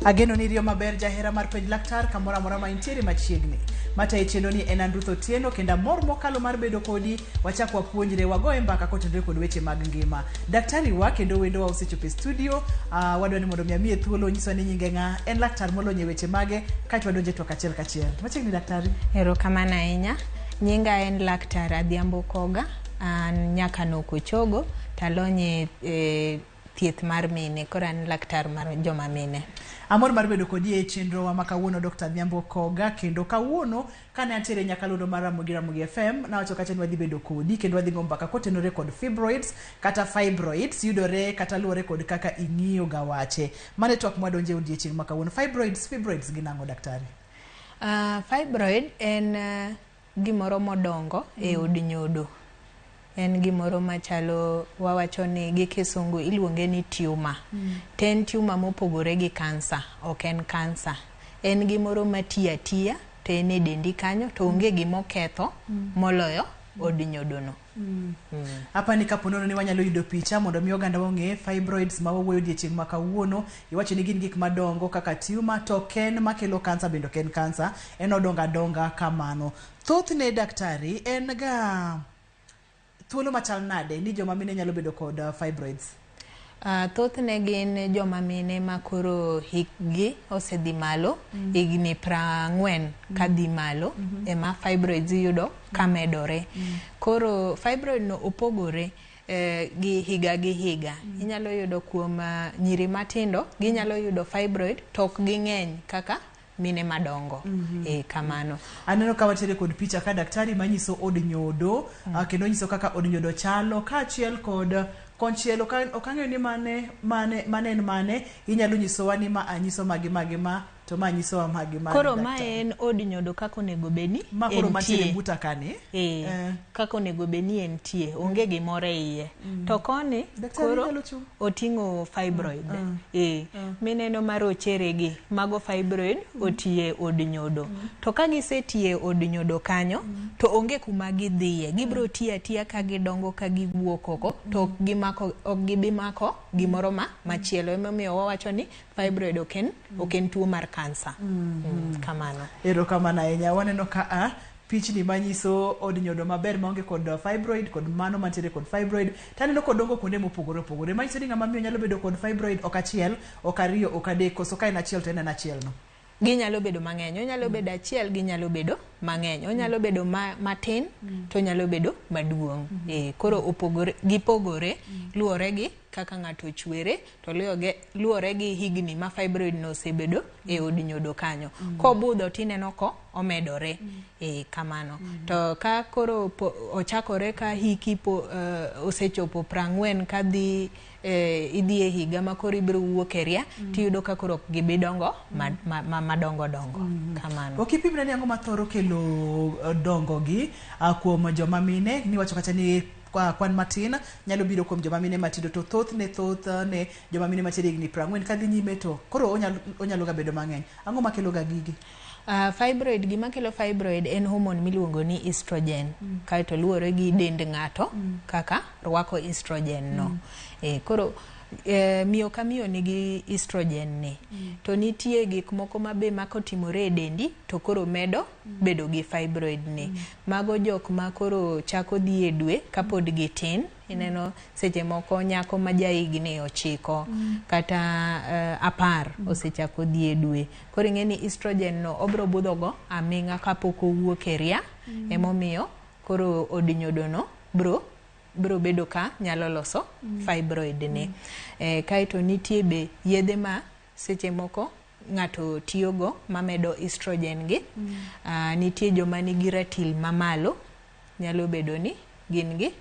Ageno ni riyo maber jahera mar penj laktar kamora mora ma intiere machiegni. Mata e chendo ni en Andruth Otieno kenda mor mokalo mar bedo kodi wachak wapuonjre wagoe mbaka kotenore kod weche mag ngima. Daktari wa kendo wendo wa usechopo e studio, wadwa ni mondo miye thuolo nyiso ni nyinge nga en laktar molonye weche mage kaito wadonje to kachiel kachiel. Machiegni daktari. Erokamano ahinya. Nyinga en laktar Adhiambo Koga, an nyaka Nokochogo, talonye thieth mar mine, kora an laktar mar joma mine. Amor mar bedo kodi e chenro wa makawuono Dr. Adhiambo Koga kendo kawuono kane antiere nyakalondo mar Ramogi FM na wacho kacha ni wadhi bedo kodi kendo wadhi go mbaka kotenore kod fibroids kata fibroids yudore kata luore kod kaka ing'iyo ga wache. Mane twak mwadonje odiechieng' makawuono. Fibroids ginango daktari? Fibroid en gimoro modongo e od nyodo. En gimoro machalo wawacho ni gi kisungu iluonge ni tumor. Ten tumor mopogore gi kansa, ok en kansa. En gimoro matia tia, to en e dendi kanyo, to onge gimoketho moloyo od nyodono. Apa ni kaponono ni wanyalo yudo picha mondo mi oganda wong'e fibroids ma wawuoyo odiechieng' makawuono. Iwacho ni gin gik madongo kaka tumor, to ken makelo kansa bendo ken kansa, en odonga kamano. Thothne daktari en ga thuolo machal nade ni joma mine nyalo bedo kod fibroids? Thothne gin joma mine makoro hikgi osedhi malo, higni 40 kadhi malo, ema fibroids yudo kamedore. Koro fibroid no opogore gi higa. Inyalo yudo kuom nyiri matindo, ginyalo yudo fibroid tok ging'eny kaka mine madongo. Kamano. Aneno ka watere kod picha ka daktari manyiso od nyodo, kendo nyiso kaka od nyodo chalo kaachiel kod konchielo okang'eyo ni mane inyalo nyisowa ni ma anyiso magi ma to ma nyisowa magi ma. Koro ma en od nyodo kako onego beni ma koro mantiere buta kani kako onego beni entie, onge gimoro e iye. To koni koro oting'o fibroid. Mineno marochere gi mago fibroid otie od nyodo. To ka gisetie od nyodo kanyo to onge kuma gidhiye, gibro tiya ka gidongo ka giwuok oko, to ok gibimako gimoro machielo. Emomiyo wawacho ni fibroid oken tuo mar kansa. Kamano. Erokamano ahinya. Waneno ka pichni manyiso od nyodo maber maonge kod fibroid kod mano mantiere kod fibroid. Taneno kodongo kuonde mopogore. Manyiso ni ng'ama miyo nyalo bedo kod fibroid ok achiel, ok ariyo, ok adek, koso ka en achiel to en achiel no. Ginyalo bedo mang'eny, onyalo bedo achiel, ginyalo bedo mang'eny, onyalo bedo matin, to nyalo bedo maduong'. Koro gipogore luore gi kaka ng'ato chwere, to luore gi higni ma fibroid no osebedo e od nyodo kanyo. Kobudho tineno ko omedore. Kamano. To ka koro ochakore ka hiki osechopo 40 kadhi idhi e higa ma koro ibiro wuok e ria, tiyudo ka koro gibidongo madongo. Kamano. Okipimre ni ang'o mathoro kelo dongo gi kuom joma mine, ni wacho kacha ni kwan matin nyalo biro kuom joma mine matindo, to thothne joma mine matindo higni 40 kadhi nyime to koro onyalo ga bedo mang'eny. Ang'o makelo ga gigi? Fibroid, gima kelo fibroid en hormone miluongo ni estrogen. Kaito luore gi dend ng'ato kaka rwako estrogen no. Koro miyo ka miyo nigi estrogen ni. To nitie gik moko mabe makotimore e dendi to koro medo bedo gi fibroid ni. Mago jok ma koro chako dhi e dwe kapod gitin. Ineno seche moko nyako ma jahigni 9 kata 10 osechako dhi e dwe. Koro ing'eni estrogen no obro budho go aming'a kapok owuok e ria. Emomiyo koro od nyodo no bro bedo ka nyalo loso fibroid ni. Kaito nitie be yedhe ma seche moko ng'ato tiyogo mamedo estrogen gi. Nitie joma nigi ratil mamalo, nyalo bedo ni gin gi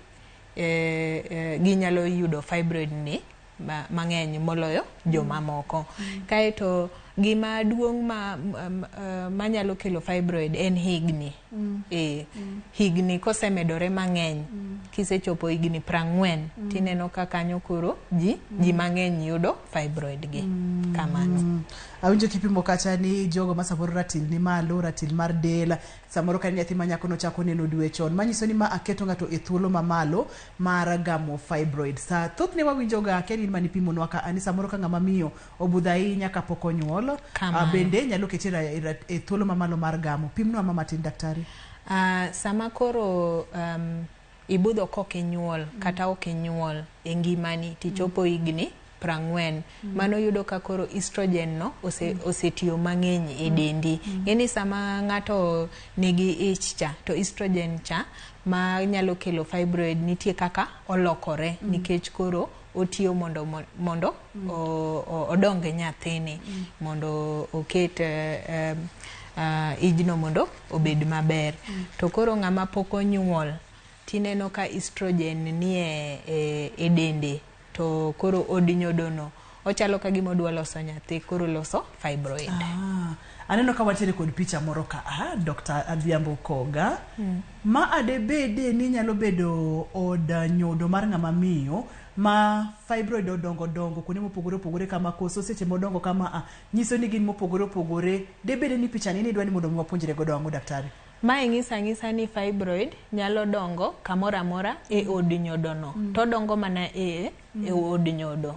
ginyalo yudo fibroid ni mang'eny moloyo joma moko. Kaito gima duong' manyalo kelo fibroid en higni. Higni kosemedore mang'eny, kisechopo higni 40 tineno ka kanyo koro ji mang'eny yudo fibroid gi. kamano. Awinjo kipimo kacha ni jogo ma samoro ratil ni malo, ratil mar del, samoro ka nyathi ma nyako no chako neno dwe chon, manyiso ni ma aketo ng'ato e thuolo mamalo mar gamo fibroid. Sa thoth ne wawinjo ga keni mani pimo nwa ka ani samoro ka ng'ama miyo obudha ahinya kapok onyuol, bende nyalo keti e thuolo mamalo mar gamo. Pimnwa ma matin daktari. Sama koro ibudho koke nyuol kata oke nyuol e ngimani tichopo higni 40, mano yudo ka koro estrogen no osetiyo mang'eny e dendi. Ngeni sama ng'ato nigi ich cha, to estrogen cha ma nyalo kelo fibroid nitie kaka olokore, nikech koro otiyo mondo odonge nyathini, mondo oket ijno mondo obed maber. To koro ng'ama pok onyuol, tineno ka estrogen nie e dende, to koro odinyodono ochalo ka gima odwa loso nyathi, koro loso fibroid. Aneno ka wantiere kod picha moro ka Dr. Adhiambo Koga. Ma ade bede ni nyalo bedo od nyodo mar ng'ama miyo ma fibroid odongo kuonde mopogore opogore kama, koso seche modongo kama nyiso ni gin mopogore opogore. De bede ni picha ni dwani mondo mwapuonjre godo ang'o daktari? Ma ng'isa ni fibroid nyalo dongo kamoro amora e od nyodono. To dongo mana e od nyodo.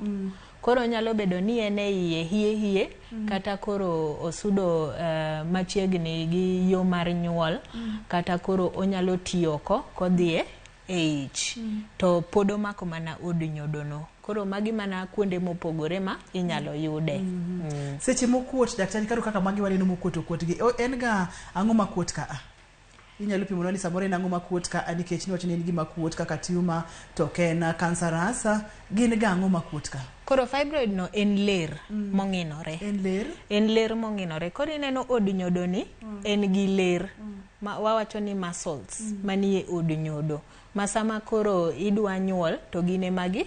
Koro nyalo bedo ni en e hie kata koro osudo machiegni gi yo mar nyuol, kata koro onyalo tiyoko kodhie e ich, to pod omako mana od nyodono. Koro magi mana kuonde mopogore ma inyalo yude. Seche mokuot daktari, karo kaka magi waneno mokuot gi, en ga ang'o makuot ka inyalo pimo ni samoro en ang'o makuot ka nikech ni wacho ni en gima kuot kaka tumor to ken cancerous, gin ga ang'o makuot ka? Koro fibroid no en ler mong'inore. En ler mong'inore. Koro ineno od nyodoni en gi ler ma wawacho ni muscles manie od nyodo. Masama koro idwa nyuol to gine magi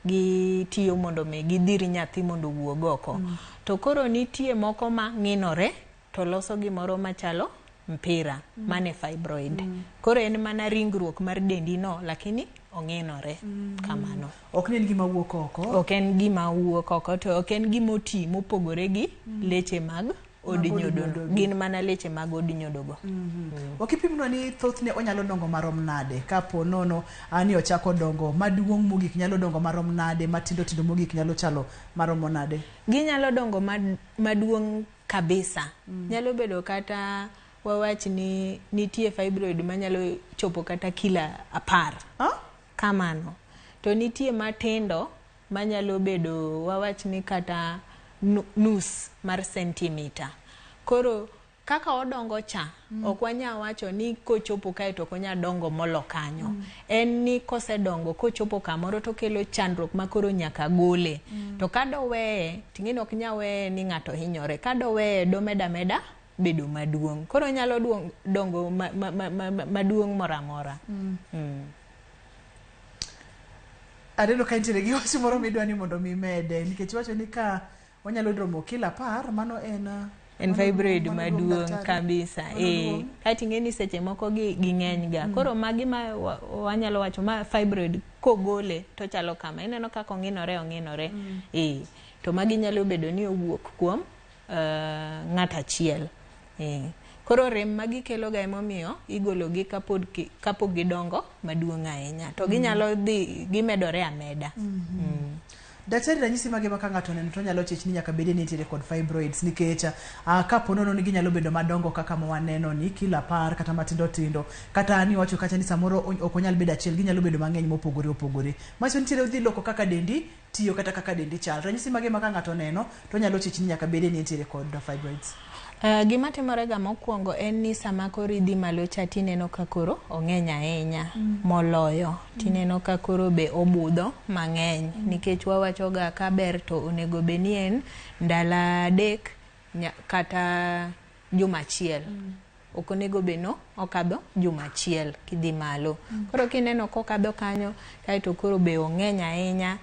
gitiyo mondo me gidhir nyathi mondo wuog oko. To koro nitie moko ma ng'inore to loso gimoro machalo mpira, mane fibroid. Koro en mana ringruok mar dendi no, lakini ong'inore kamano. Ok en gima wuok oko? Ok en gima wuok oko, to ok en gima oti mopogore gi leche mag od nyodo. Gin mana leche mag od nyodogo. Wakipimno ni thoth ne onyalo dongo marom nade? Kapo nono ani ochako dongo maduong' mogik nyalo dongo marom nade? Matindo tindo mogik nyalo chalo marom nade? Ginyalo dongo maduong' kabisa. Nyalo bedo kata wawach ni nitie fibroid manyalo chopo kata kila 10. Kamano. To nitie matindo manyalo bedo wawach ni kata nus mar sentimita. Koro kaka odongo cha, ok wanya wacho ni kochopo kae to konya dongo molo kanyo. En ni kose dongo kochopo kamoro to kelo chandruok ma koro nyaka gole. To kado weye, ting'eni ok nya weye ni ng'ato hinyore. Kado weye do meda bedo maduong'. Koro nyalo dongo maduong' moramora. Adeno ka intiere gi wach moro midwani mondo mimede, nikech wacho ni ka wanyalo dromo kila 10, mano en fibroid maduong' kabisa. Kati ng'eni seche moko gi ng'eny ga. Koro magi ma wanyalo wacho ma fibroid kogole to chalo kama. Ineno kako ong'inore. To magi nyalo bedo ni owuok kuom ng'ata achiel. Koro rem magi kelo ga emomiyo igologi kapok gidongo maduong' ahinya. To ginyalo gimedore ameda. Daktari, ranyisi mage ma ka ng'ato neno to nyalo chich ni nyaka bede ni nitiere kod fibroids, nikech kapo nono ni ginyalo bedo madongo kaka mwaneno ni kila 10 kata matindo tindo, kata ni wacho kacha ni samoro ok onyal bedo achiel, ginyalo bedo mang'eny mopogore opogore. Macho nitiere udhi loko kaka dendi tiyo kata kaka dendi chal. Ranyisi mage ma ka ng'ato neno to nyalo chich ni nyaka bede ni nitiere kod fibroids? Gima timore ga mokwongo en ni sama koro idhi malo cha tineno ka koro ong'eny ahinya moloyo. Tineno ka koro be obudho mang'eny, nikech wawacho ga ka ber to onego be ni en ndala 3 kata juma achiel. Ok onego be no okadho juma achiel kidhi malo. Koro kineno kokadho kanyo kaito koro be ong'eny ahinya,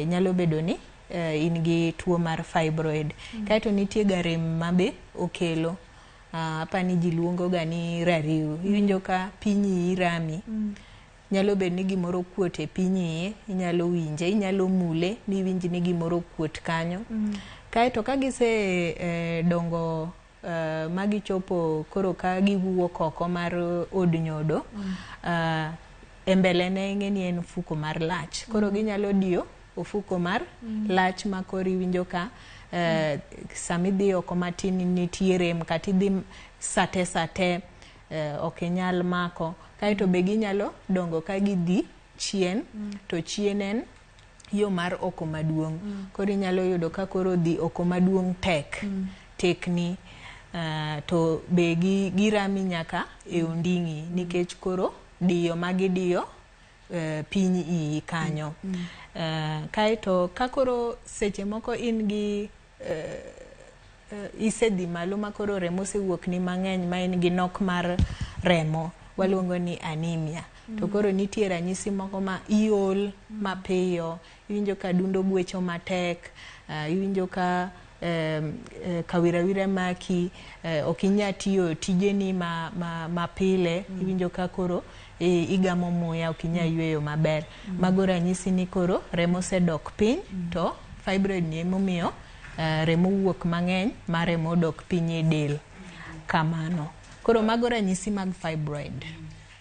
nyalo bedo ni in gi tuo mar fibroid. Kaito nitie ga rem mabe okelo. Apani ji luongo ga ni rariw. Iwinjo ka pinyi rami. Nyalo bedo ni gimoro kuot e pinyi, inyalo winje, inyalo mule, ni winj ni gimoro kuot kanyo. Kaeto ka gise dongo magi chopo koro ka giwuok oko mar od nyodo, e mbele ne ng'eni en ofuko mar lach. Koro ginyalo diyo ofuko mar lach ma koro iwinjo ka samidhi oko matin nitie rem kata idhi sate ok inyal mako. Kaeto be ginyalo dongo ka gidhi chien, to chien en yo mar oko maduong'. Koro inyalo yudo ka koro dhi oko maduong' tekni, to be girami nyaka e onding'i nikech koro diyo magidiyo piny iyi kanyo. Kaeto ka koro seche moko in gi isedhi malo ma koro remo osewuok ni mang'eny, ma in gi nok mar remo, waluongo ni anemia. To koro nitie ranyisi moko ma iol mapiyo, iwinjo ka dundo gwecho matek, iwinjo ka kawirawira maki, ok inya tiyo tijeni ma pile, iwinjo ka koro igamo muya, ok inya yweyo maber. Mago ranyisi ni koro remo osedok piny, to fibroid ni emomiyo remo wuok mang'eny ma remo dok piny e del kamano. Koro mago ranyisi mag fibroid.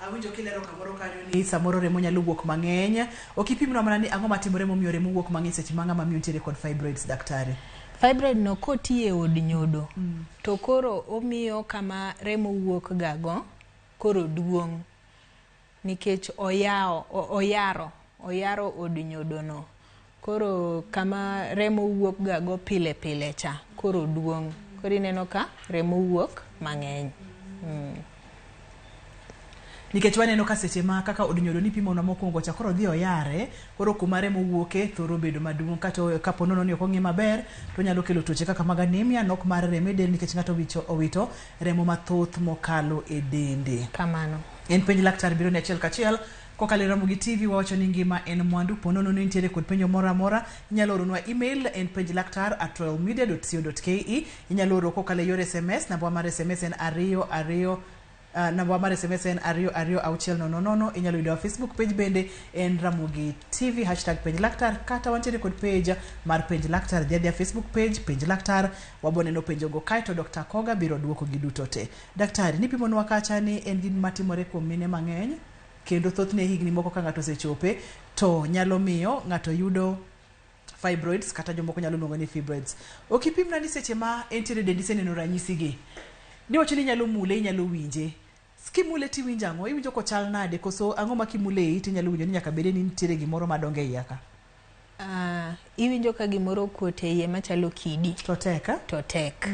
Awinjo kilero kamoro kanyo ni samoro remo nyalo wuok mang'eny. Ok ipimna mana ni ang'o matimore momiyo remo wuok mang'eny seche ma ng'ama miyo nitiere kod fibroids, daktari? Fibroid no kotie od nyodo, to koro omiyo kama remo wuok gago koro duong', nikech oyaro od nyodo no. Koro kama remo wuok gago pile pile cha koro duong'. Koro ineno ka remo wuok mang'eny. Nikech waneno ka seche ma kaka od nyodo ni pimo na mokwongo cha koro dhi oyare, koro kuma remo wuoke thoro bedo maduong'. Kato kapo nono ni ok ong'i maber, to nyalo kelo tuoche kaka mag anemia, nok mar remo e del, nikech ng'ato owito remo mathoth mokalo e dende. Kamano. En penj laktar biro ni achiel kachiel kokalo Ramogi TV. Wawacho ni ngima en mwandu. Ponono ni nitiere kod penjo moro amora, inyalo oronwa email en penjlaktar@royalmedia.co.ke. Inyalo oro kokalo yor SMS. Namba mar SMS en 22 namba mar SMS en 22600. Inyalo yudo Facebook page bende en Ramogi TV #penj laktar, kata wantiere kod page mar penj laktar. Dhia Facebook page penj laktar, waboneno penjo go kae to Dr. Koga biro duoko gi duto te. Daktari, nipimonwa kacha ni en gima matimore kuom mine mang'eny, kendo thothne higni moko ka ng'ato osechope to nyalo miyo ng'ato yudo fibroids, kata jomoko nyalo luongo ni fibroids. Ok ipimna ni seche ma entiere dendi iseneno ranyisi gi, niwacho ni nyalo mule, inyalo winje. Skimule ti winjo ang'o? Iwinjo kochal nade? Koso ang'o ma kimule iyi tinyalo winjo ni nyaka bede ni nitiere gimoro madonge iye ka? Iwinjo ka gimoro kuot e iye machalo kidi. To tek? To tek.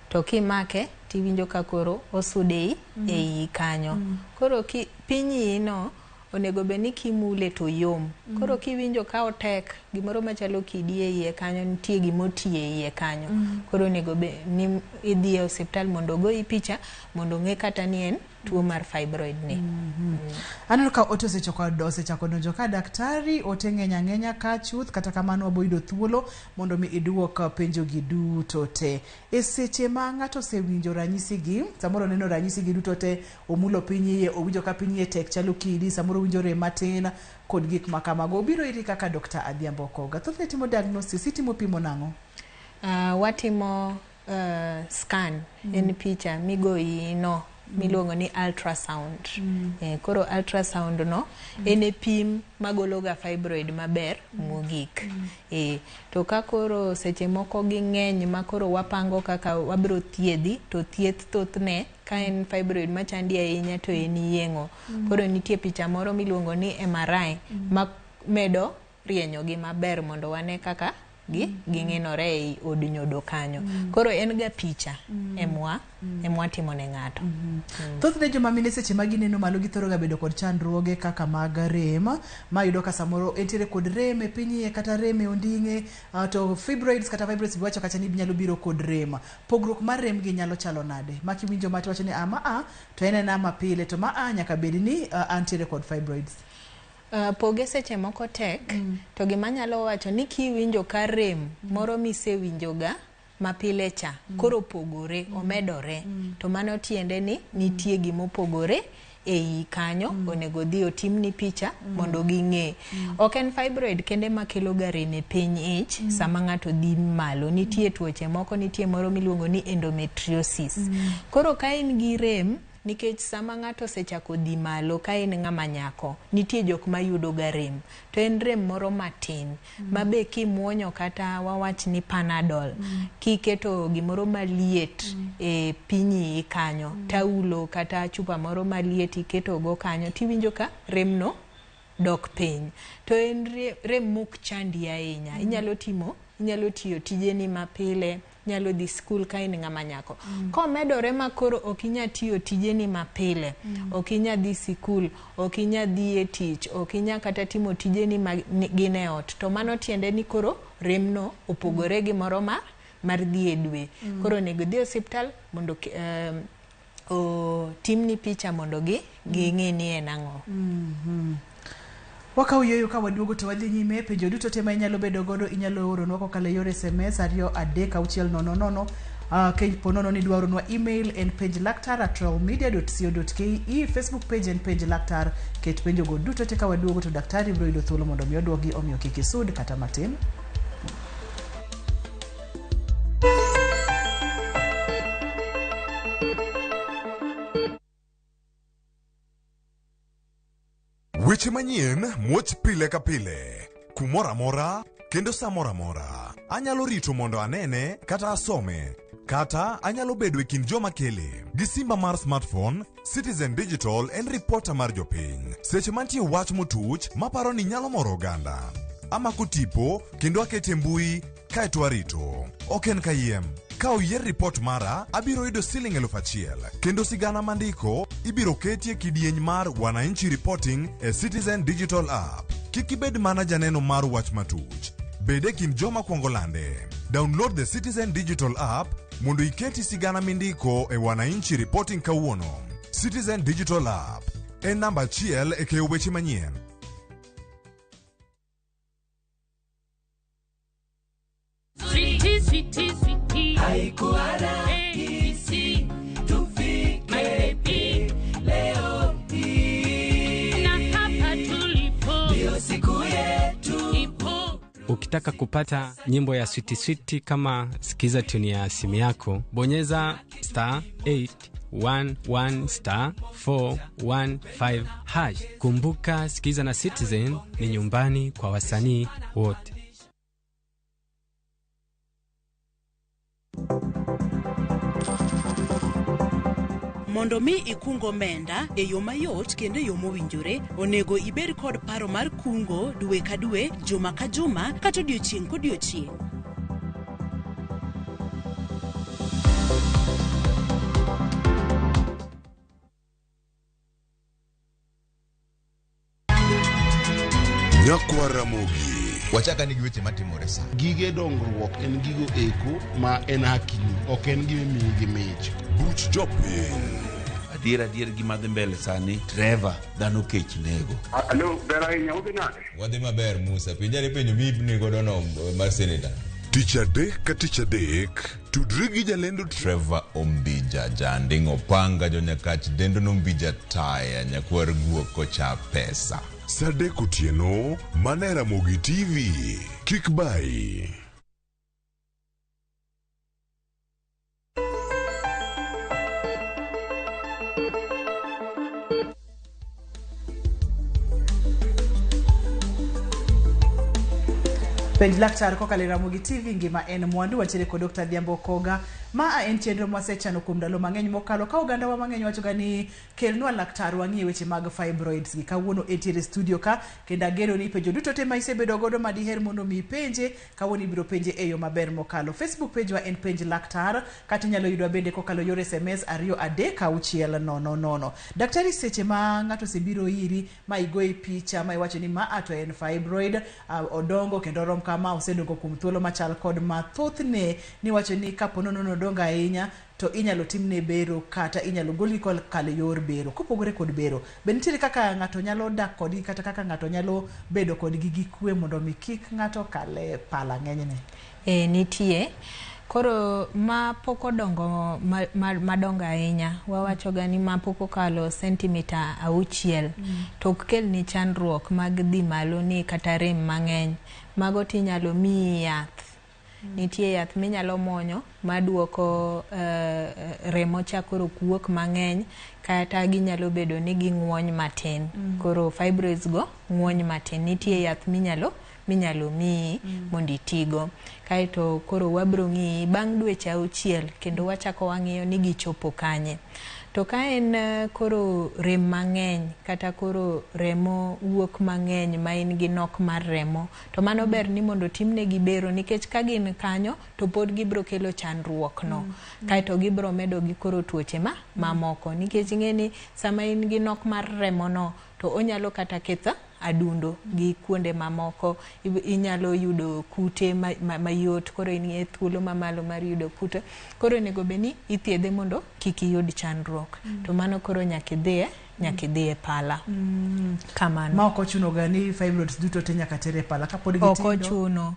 To kimake tiwinjo ka koro osude e iyi kanyo. Koro piny iyi no onego be ni kimule to yom. Koro kiwinjo ka otek, gimoro machalo kidi e iye kanyo, nitie gimotie e iye kanyo. Koro onego be ni idhi e osiptal mondo ogoyi picha mondo ng'e kata ni en tuo mar fibroid ni. Aneno ka ote osechako donjo ka, daktari, ote ng'enya ka chuth, kata kamano waboyudo thuolo mondo mi iduok penjo gi duto te. E seche ma ng'ato osewinjo ranyisi gi, samoro neno ranyisi gi duto te, omulo piny iye, owinjo ka piny iye tek chalo kidi, samoro winjo rem matin kod gik makamago, biro iri kaka Dr. Adhiambo Koga. Thothne timo diagnosis, itimo pimo nang'o? Watimo scan, en picha migoyi no miluongo ni ultrasound. Koro ultrasound no en pim magologa fibroid maber mogik. To ka koro seche moko gi ng'eny ma koro wapango kaka wabiro thiedhi, to thieth thothne ka en fibroid machandi ahinya to en yeng'o. Koro nitie picha moro miluongo ni MRI ma medo rienyo gi maber mondo wane kaka ging'inore ei od nyodo kanyo. Koro en ga picha emwa timo ne ng'ato. Thothne joma mine seche ma gineno malo githoro ga bedo kod chandruoge kaka mag rem, ma yudo ka samoro entiere kod rem e piny iye kata rem e onding'e, to fibroids biwacho kacha ni nyalo biro kod rem. Pogruok mar rem gi nyalo chalo nade? Ma kiwinjo ma tiwacho ni to en ama pile, to nyaka bed ni antiere kod fibroids. Poge seche moko tek, to gima nyalo wacho ni kiwinjo ka rem moro misewinjo ga mapile cha koro pogore, omedore, to mano tiende ni nitie gimopogore ei kanyo onego dhi otimni picha mondo ging'e. Ok en fibroid kende makelo ga rem e piny ich sama ng'ato dhi malo. Nitie tuoche moko, nitie moro miluongo ni endometriosis. Koro ka in gi rem nikech sama ng'ato sechako dhi malo ka en ng'ama nyako, nitie jok ma yudo ga rem. To en rem moro matin mabe kimuonyo kata wawach ni Panadol, kiketo gimoro maliet e pinyi kanyo, taulo kata chupa moro maliet iketo go kanyo, tiwinjo ka remno dok piny. To en rem mok chandi ahinya. Inyalo tiyo tijeni mapile, nyalo dhi skul ka in ng'ama nyako. Komedore ma koro ok inya tiyo tijeni mapile, ok inya dhi sikul, ok inya dhi e tich, ok inya kata timo tijeni gin e ot, to mano tiende ni koro remno opogore gi moro mar dhi e dwe. Koro nego dhi osiptal mondo timni picha mondo ging'e ni en ang'o. Wakaw yueyo ka waduogo to wadhi nyime. Penjo duto tema inyalo bedo godo, inyalo oronwa kokalo yor SMS 23600. Po nono ni dwaronwa email en penjlaktar@rawmedia.co.ke, Facebook page en Penj Laktar. Ket penjo go duto te ka waduogo to daktari biro yudo thuolo mondo mi oduogi, omiyo kik isud kata matin. Weche manyien muoch pile ka pile, kumora mora kendo samora mora. Anyalo rito mondo anene kata asome, kata anyalo bedo e kind joma kele. Gi simba mar smartphone, Citizen Digital en reporter mar jopiny. Seche mantie wach motuch maparo ni nyalo moro oganda, amako tipo kendo akete mbui kaeto arito. Ok en kayiem. Ka oyier report mara, abiro yudo Sh1,000 kendo sigana mandiko ibiro ketie kidieny mar Wananchi Reporting e Citizen Digital App. Kik ibed mana janeno mar wach matuch, bede kind joma kuongo lande. Download the Citizen Digital App mondo iketi sigana mindiko e Wananchi Reporting kawuono. Citizen Digital App en namba 1 e keyo weche manyien. Haikuana isi tufike leo hii, na hapa tulipo ndio siku yetu ipo. Ukitaka kupata nyimbo ya switi kama sikiza tuni ya simu yako, bonyeza *811*415#. Kumbuka, sikiza na Citizen ni nyumbani kwa wasanii wote. Mondo mi ikungo omenda e yo mayot kendo yo mowinjore, onego ibed kod paro mar kungo dwe ka dwe, juma ka juma, kata odiochieng' kodiochieng'. Nyakwa Ramogi. Wachaka nigi weche matimore sa. Gige dongruok en gigo eko ma en hakini, ok en gimi gi mich. Buch jopiny. Adier gima dhi mbele sani, Trevor dhano kech nego. Alo, bera hinya udhi nade? Wadhi maber Musa, pinjari penjo mibni godo no mar senator. Tich adek ka tich adek, tudri gi jalendo Trevor Ombija, janding opanga jonyakach dendo nombija taya, nyakwar guok kocha pesa. Sadek otieno, mana Ramogi TV. Kik bai. Penj Laktar kokalo Ramogi TV, ngima en mwandu. Wachere kod Dr. Dhiambo Koga. Ma en chenro mwasechano kuom ndalo mang'eny mokalo, ka oganda wa mang'eny wacho ga ni kelnwa laktar wang'ie weche mag fibroids gi. Kawuono entiere studio ka, kendo ageno ni penjo duto te ma isebedo godo ma diher mondo mi penje, kawuono ibiro penje e yo maber mokalo. Facebook page wa en Penj Laktar, kata inyalo yudwa bende kokalo yor SMS 23600. Daktari, seche ma ng'ato sebiro iri ma igoe picha ma iwacho ni ma ato en fibroid, odongo kendo rom kama, osedongo kuom thuolo machal kod mathothne, ni wacho ni kapo nono donga ahinya to inyalo timne bero kata inyalo goli kal yor bero. Kopogore kod bero, ben nitiere kaka ng'ato nyalo dak kodgi kata kaka ng'ato nyalo bedo kodgi gi kwe mondo mi kik ng'ato kale pala ng'enyne? Nitie. Koro ma poko dongo madongo ahinya wawacho ga ni ma poko kalo sentimita 6 to kel ni chandruok mag dhi malo ni kata rem mang'eny mago tinyalo mi yath. Nitie yath minyalo monyo maduoko remo chakoro kuok mang'eny kata ginyalo bedo ni ging'wony matin. Koro fibroids go ng'wony matin. Nitie yath minyalo mi mondi tigo. Kaito koro wabro ng'i bang' dweche 6 kendo wachako wang'iyo ni gichopo kanye. To ka en koro rem mang'eny kata koro remo wuok mang'eny ma in gi nok mar remo to mano ber ni mondo timne gi bero nikech ka gin kanyo to pod gibro kelo chandruok no. Kaito gibro medo gi koro tuoche mamoko nikech ing'eni sama in gi nok mar remo no to onyalo kata ketho adundo gi kuonde mamoko. Inyalo yudo kute mayot koro in e thuolo mamalo mar yudo kute. Koro nego beni ithiedhe mondo kik iyud chandruok. To mano koro nyaka idhiye pala. Kamano. Ma ok ochuno ga ni fibroids duto te nyaka tere pala kapod gitindo. Ok ochuno.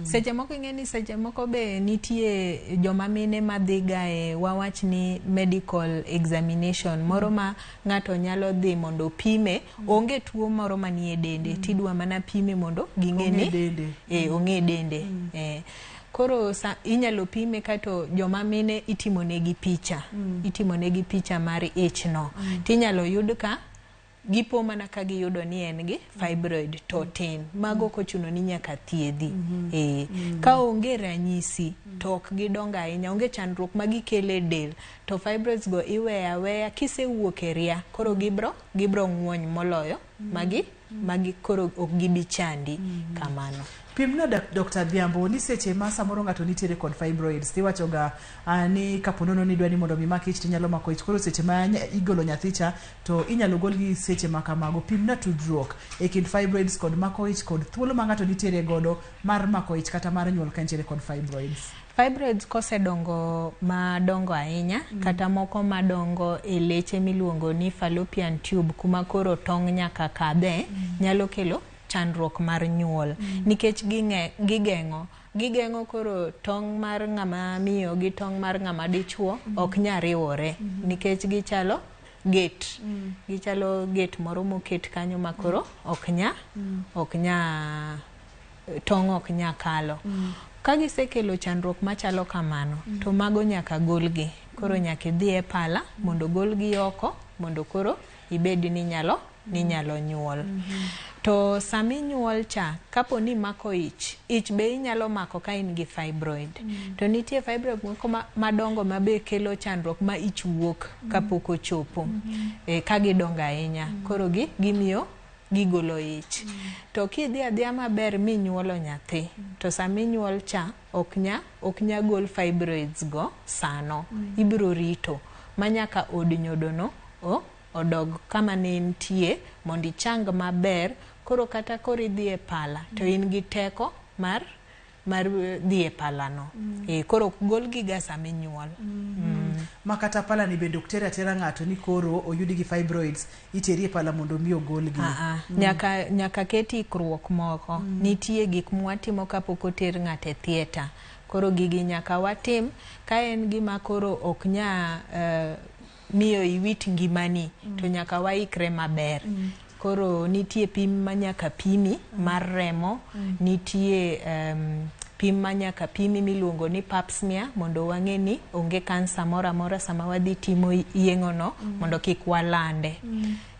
Seche moko ing'eni seche moko be nitie joma mine madhiga e wawach ni medical examination moro ma ng'ato nyalo dhi mondo pime onge tuo moro manie dende tidwa mana pime mondo ging'e ni ong'e dende. Koro inyalo pime kato joma mine itimonegi picha mar ich no. Tinyalo yud ka gipo mana ka giyudo ni en gi fibroid to tin. Mago kochuno ni nyaka thiedhi. Ka onge ranyisi to ok gidonga ahinya, onge chandruok ma gikele del to fibroids go iweya weya kisewuok e ria koro gibro ng'wony moloyo magi koro ok gibi chandi. Kamano. Pimna Dr. Dhiambo ni seche ma samoro ng'ato nitiere kod fibroids tiwacho ga ni kaponono ni dwani mondo mi mak ich tinyalo mako ich. Koro seche ma igolo nyathicha to inyalo golgi seche ma kamago. Pimna tudruok e kind fibroids kod mako ich kod thuolo ma ng'ato nitiere godo mar mako ich kata mar nyuol ka nitiere kod fibroids. Fibroids kosedongo madongo ahinya kata moko madongo e leche miluongo ni fallopian tube kuma koro tong' nyaka kadhe nyalo kelo chandruok mar nyuol nikech gigeng'o koro tong' mar ng'ama miyo gi tong' mar ng'ama dichuo ok nyariwore nikech gichalo gate moro moket kanyo makoro tong' ok nya kalo. Ka gisekelo chandruok machalo kamano to mago nyaka golgi. Koro nyaka idhi e pala mondo golgi oko mondo koro ibed ni nyalo nyuol. To sami nyuol cha kapo ni mako ich be inyalo mako ka in gi fibroid. To nitie fibroid moko madongo mabe kelo chandruok ma ich wuok kapok ochopo ka gidongo ahinya. Koro gimiyo gigolo ich. To kidhi adhiya maber minyuolo nyathi to sami nyuol cha ok nya gol fibroids go sano. Ibiro rito manyaka od nyodono odog kama ne entie mondo ichang maber. Koro kata koro idhi e pala to in gi teko mar dhi e pala no. Koro gol gi ga sami nyuol. Ma kata pala ni bende ok tera ng'ato ni koro oyudi gi fibroids iteri e pala mondo mi ogolgi. Nyaka keti ikruok moko. Nitie gik mwatimo kapok oter ng'ato e theater. Koro gigi nyaka watim ka en gima koro ok nya miyo iwit ngimani to nyaka waikre maber. Koro nitie pim manyaka pimi mar remo, nitie pim manyaka pimi miluongo ni pap smear mondo wang'e ni onge kansa moro amora sama wadhi timo yeng'ono mondo kik walande.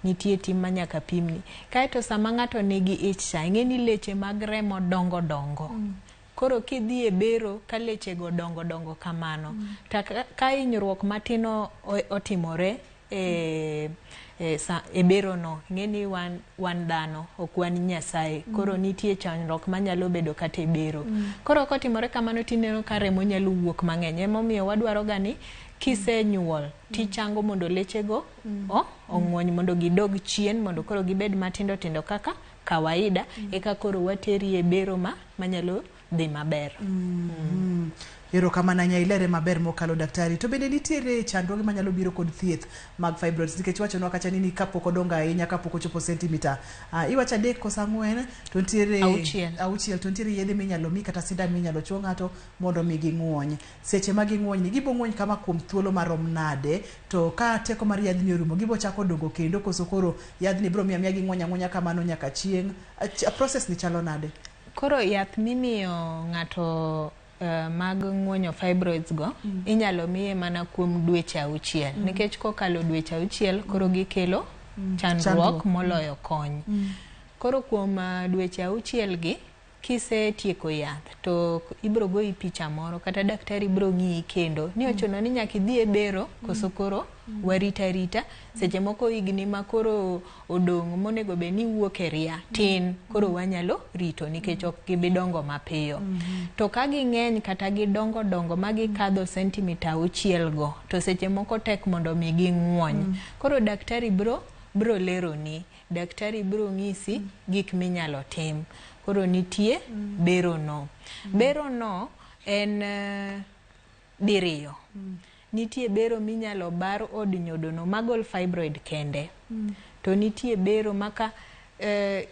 Nitie tim manyaka pimni. Kaito sama ng'ato nigi ich cha ing'e ni leche mag remo dongo. Koro kidhi e bero ka leche go dongo kamano. Ka hinyruok matino otimore e bero no ng'eni wan dhano ok wan nyasaye. Koro nitie chandruok manyalo bedo kata e bero. Koro kotimore kamano tineno ka remo nyalo wuok mang'eny. Emomiyo wadwaro ga ni kisenyuol tichango mondo leche go ong'wony mondo gidog chien mondo koro gibed matindo kaka kawaida eka koro wateri e bero manyalo dhi maber. Erokamano ilere maber mokalo daktari. To bende nitiere chandruoge manyalo biro kod thieth mag fibroids nikech wachonwa kacha ni kapok odongo ahinya kapok ochopo sentimita iwacho 3 kosa 4 to nitiere 6 to nitiere yedhe minyalo mi kata sindan minyalo chuo ng'ato mondo mi ging'uony. Seche ma ging'uony ni gibo ng'uony kama kuom thuolo marom nade to ka teko mar yadhni orumo gibo chako dongo kendo koso koro yadhni biro miya ging'uonya ng'uonya kamano nyaka chieng'. Process ni chalo nade? Koro yath mimiyo ng'ato mag ng'uonyo fibroids go inyalo miye mana kuom dweche 6 nikech kokalo dweche 6 koro gikelo chandruok moloyo kony. Koro kuom dweche 6 gi kisetieko yath to ibro goyi picha moro kata daktari bro ng'iyi kendo ni ochuno ni nyaka idhi e bero koso koro warita seche moko igni ma koro odong' monego be ni wuok e ria tin koro wanyalo rito nikech ok gibidongo mapiyo. To ka ging'eny kata gidongo ma gikadho sentimita 6 go to seche moko tek mondo mi ging'uony. Koro daktari bro leroni, daktari bro ng'isi gik minyalo tim. Koro nitie bero no. Bero no en diriyo. Nitie bero minyalo bar od nyodono magol fibroid kende. To nitie bero maka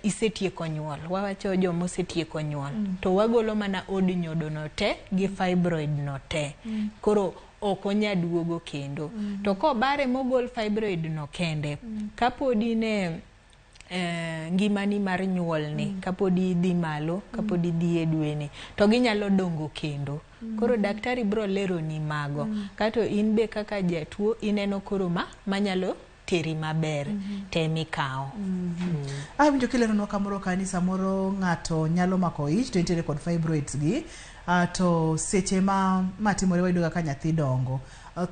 isetieko nyuol. Wawacho jomo osetieko nyuol. To wagolo mana od nyodono te gi fibroid no te. Koro ok onya duogo kendo. To kobare mogol fibroid no kende, kapodi ne ngimani mar nyuol ni kapodi dhi malo, kapodi dhi e dweni to ginyalo dongo kendo. Koro daktari bro lero ni mago. Kato in be kaka jatuo ineno koro manyalo teri maber temi kao. Winjo kilero kamoro kanisa moro ng'ato nyalo mako ich to nitiere kod fibroids gi to seche matimore wayudo ka nyathi dongo.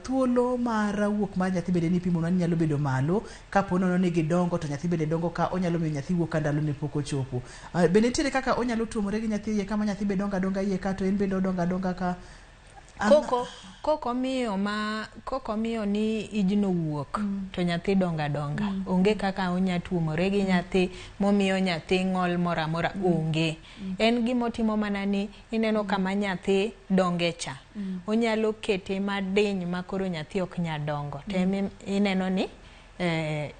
Thuolo mar wuok mar nyathi bende ni pimo nyalo bedo malo kapo nono ni gidongo to nyathi bende dongo ka onyalo miyo nyathi wuok ka ndalo ne pok ochopo. Bende nitiere kaka onyalo tuomore gi nyathi iye kama nyathi bende donga iye ka to en bende odonga ka koko miyo ni ijno wuok to nyathi donga onge kaka onya tuomore gi nyathi momiyo nyathi ng'ol moramora onge. En gimotimo mana ni ineno kama nyathi donge cha onyalo kete madiny makoro nyathi ok nya dongo to ineno ni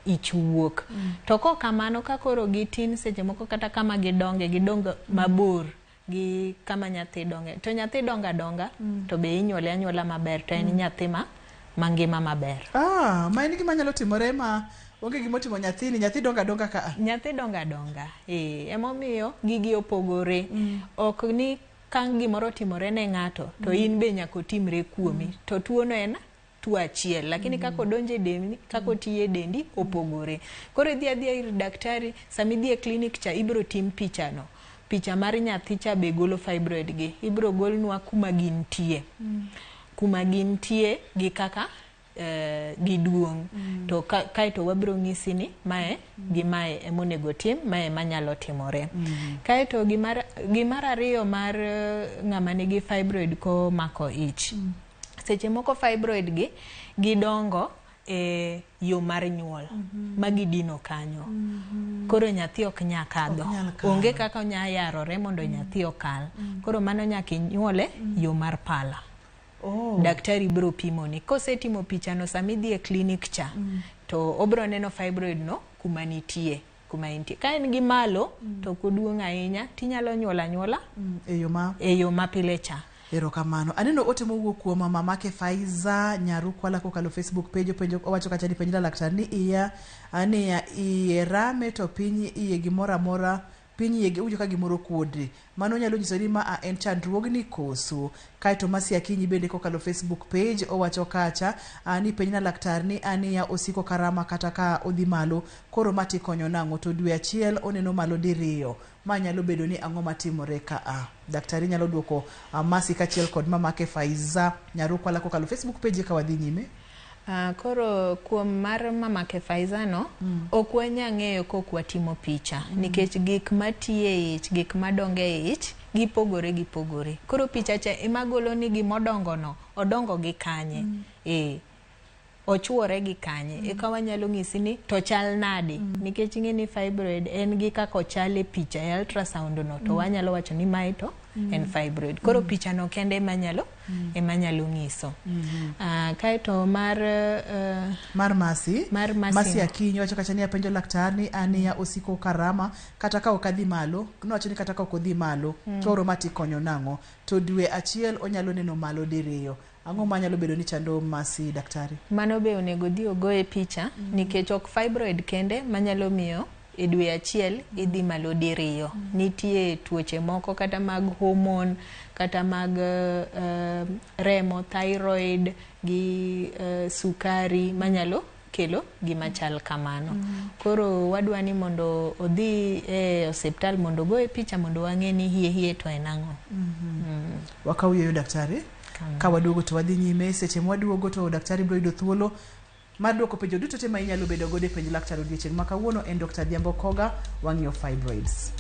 ich wuok. To kokamano ka koro gitin seche moko kata kama gidongo mabor gi kama nyathi donge to nyathi donga to be inyuole anyuola maber to en nyathi mangima maber. Ma en gima nyalo timore ma onge gimotimo nyathi donga ka nyathi donga emomiyo gigi opogore. Ok ni ka gimoro timore ne ng'ato to in be nyaka otimre kuomi to tuo no en tuo achiel lakini kako donje dendi kako tiye dendi opogore. Koro idhi ir daktari sami dhi e klinik cha ibro tim picha mar nyathi cha be golo fibroid gi ibro golnwa kuma gintie gi kaka giduong to kaito wabro ng'isi ni mae emonego tim mae manyalo timore. Kaito gimar ariyo mar ng'ama nigi fibroid ko mako ich. Seche moko fibroid gi gidongo e yo mar nyuol magidino kanyo. Koro nyathi ok nya kadho. Onge kaka onya yarore mondo nyathi okal. Koro mano nyaka nyuole yo mar pala. Daktari bro pimo ni. Kosetimo picha no sami dhi e klinik cha to obro neno fibroid no kuma nitie. Ka en gi malo to koduong' ahinya tinyalo nyuola e yo ma pile cha. Erokamano. Aneno ote mowuok kuom mama ke Faiza Nyarukwala kokalo Facebook page penjo owacho kacha ni penjila laktar ni iye rame to piny iye gimoro amora piny iye ujo ka gimoro kuodre. Mano nyalo nyiso ni ma en chandruogni koso. Kaito Masi Akinyi bende kokalo Facebook page owacho kacha ni penjina laktar ni aniya osiko karama kata ka odhi malo koro mati konyo nang'o to dwe achiel oneno malo diriyo. Ma nyalo bedo ni ang'o matimore ka daktari nyalo duoko Masi kachiel kod mama ke Faiza Nyarukwala kokalo Facebook page ka wadhi nyime. Koro kuom mar mama ke Faiza no ok wanya ng'eyo kok watimo picha nikech gik matie ich gik madonge ich gipogore. Koro picha cha emagolo ni gimodongo no odongo gi kanye ochuore gi kanye eka wanyalo ng'isi ni to chal nade nikech ng'eni fibroid en gi kako chale picha e ultrasound no to wanyalo wacho ni mae to en fibroid. Koro picha no kende manyalo emanyalo nyiso. Kaito mar Masi Akinyi wacho kacha ni apenjo laktar ni ania osiko karama kata ka okadhi malo nowacho ni kata ka okodhi malo toro mati konyo nango to dwe achiel onyalo neno malo diriyo. Ang'o manyalo bedo ni chando Masi daktari? Mano be onego dhi ogoye picha nikech ok fibroid kende manyalo miyo e dwe achiel idhi malo diriyo. Nitie tuoche moko kata mag hormone kata mag remo, thyroid gi sukari manyalo kelo gima chal kamano. Koro wadwa ni mondo odhi e hospital mondo goye picha mondo wang'e ni hie to en ang'o. Wakawuoyo daktari. Ka waduogo to wadhi nyime seche mwaduogo to daktari biro yudo thuolo mar duoko penjo duto te ma inyalo bedo godo e penj laktar odiochieng' ma kawuono en Dr. Dhiambo Koga wang'iyo fibroids.